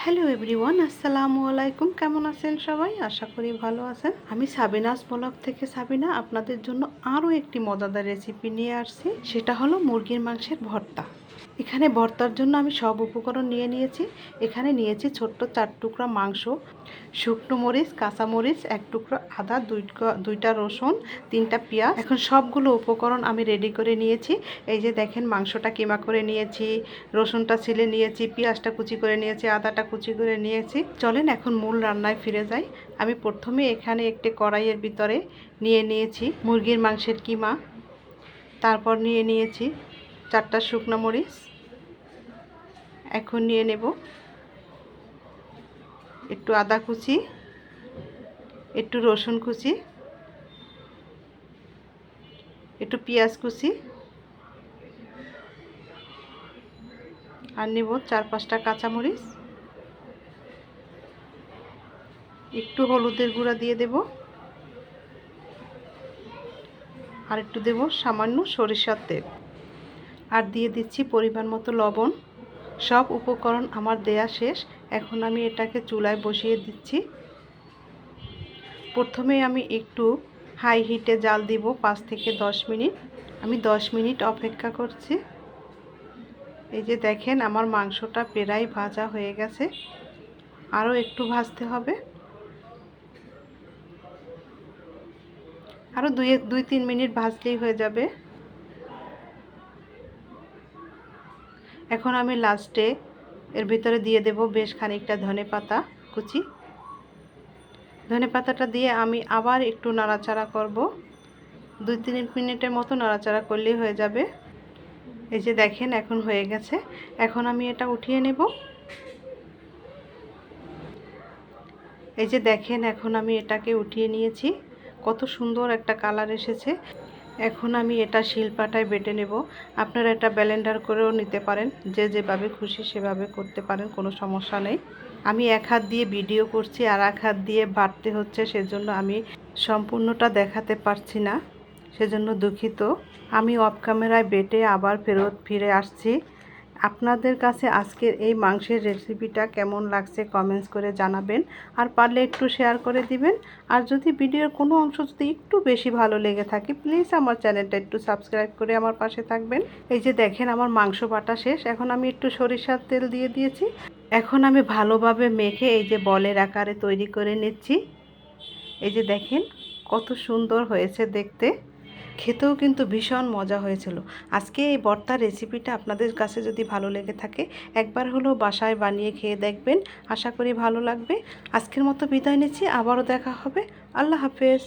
Hello everyone, আসসালামু আলাইকুম। কেমন আছেন সবাই? আশা করি ভালো আছেন। আমি সাবিনাস ব্লগ থেকে সাবিনা আপনাদের জন্য আরও একটি মজাদার রেসিপি নিয়ে আসছি। সেটা হলো মুরগির মাংসের ভর্তা। এখানে ভর্তার জন্য আমি সব উপকরণ নিয়ে নিয়েছি। এখানে নিয়েছি ছোট্ট 4 টুকরা মাংস, শুকনো মরিচ, কাঁচামরিচ, 1 টুকরো আদা, 2টা রসুন, 3টা পেঁয়াজ। এখন সবগুলো উপকরণ আমি রেডি করে নিয়েছি। এই যে দেখেন, মাংসটা কিমা করে নিয়েছি, রসুনটা ছিলে নিয়েছি, পেঁয়াজটা কুচি করে নিয়েছি, আদাটা কুচি করে নিয়েছি। চলেন এখন মূল রান্নায় ফিরে যাই। আমি প্রথমে এখানে একটি কড়াইয়ের ভিতরে নিয়ে নিয়েছি মুরগির মাংসের কিমা। তারপর নিয়ে নিয়েছি 4টা শুকনো মরিচ। এখন নিয়ে নেব একটু আদা কুচি, একটু রসুন কুচি, একটু পেঁয়াজ কুচি, আর নেব 4-5টা কাঁচামরিচ। একটু হলুদের গুঁড়া দিয়ে দেব, আর একটু দেব সামান্য সরিষার তেল, আর দিয়ে দিচ্ছি পরিমাণ মতো লবণ। সব উপকরণ আমার দেয়া শেষ। এখন আমি এটাকে চুলায় বসিয়ে দিচ্ছি। প্রথমে আমি একটু হাই হিটে জাল দিব 5 থেকে 10 মিনিট। আমি 10 মিনিট অপেক্ষা করছি। এই যে দেখেন, আমার মাংসটা প্রায় ভাজা হয়ে গেছে, আরও একটু ভাজতে হবে। আরও 2-3 মিনিট ভাজলেই হয়ে যাবে। এখন আমি লাস্টে এর ভিতরে দিয়ে দেব বেশ খানিকটা ধনেপাতা কুচি। ধনেপাতাটা দিয়ে আমি আবার একটু নাড়াচাড়া করব। 2-3 মিনিটের মতো নাড়াচাড়া করলেই হয়ে যাবে। এই যে দেখেন, এখন হয়ে গেছে। এখন আমি এটা উঠিয়ে নেব। এই যে দেখেন, এখন আমি এটাকে উঠিয়ে নিয়েছি। কত সুন্দর একটা কালার এসেছে। এখন আমি এটা শিলপাটায় বেটে নেব। আপনারা এটা ব্লেন্ডার করেও নিতে পারেন, যে যেভাবে খুশি সেভাবে করতে পারেন, কোনো সমস্যা নেই। আমি এক হাত দিয়ে ভিডিও করছি আর এক হাত দিয়ে বাটতে হচ্ছে, সেজন্য আমি সম্পূর্ণটা দেখাতে পারছি না, সেজন্য দুঃখিত। আমি অফ ক্যামেরায় বেটে আবার ফিরে আসছি। আপনাদের কাছে আজকের এই মাংসের রেসিপিটা কেমন লাগছে কমেন্টস করে জানাবেন, আর পারলে একটু শেয়ার করে দিবেন। আর যদি ভিডিওর কোনো অংশ যদি একটু বেশি ভালো লেগে থাকে, প্লিজ আমার চ্যানেলটা একটু সাবস্ক্রাইব করে আমার পাশে থাকবেন। এই যে দেখেন, আমার মাংস বাটা শেষ। এখন আমি একটু সরিষার তেল দিয়ে দিয়েছি। এখন আমি ভালোভাবে মেখে এই যে বলের আকারে তৈরি করে নিচ্ছি। এই যে দেখেন, কত সুন্দর হয়েছে দেখতে। খেতেও কিন্তু ভীষণ মজা হয়েছিল। আজকে এই ভর্তার রেসিপিটা আপনাদের কাছে যদি ভালো লেগে থাকে, একবার হলেও বাসায় বানিয়ে খেয়ে দেখবেন। আশা করি ভালো লাগবে। আজকের মতো বিদায় নিচ্ছি, আবারও দেখা হবে। আল্লাহ হাফেজ।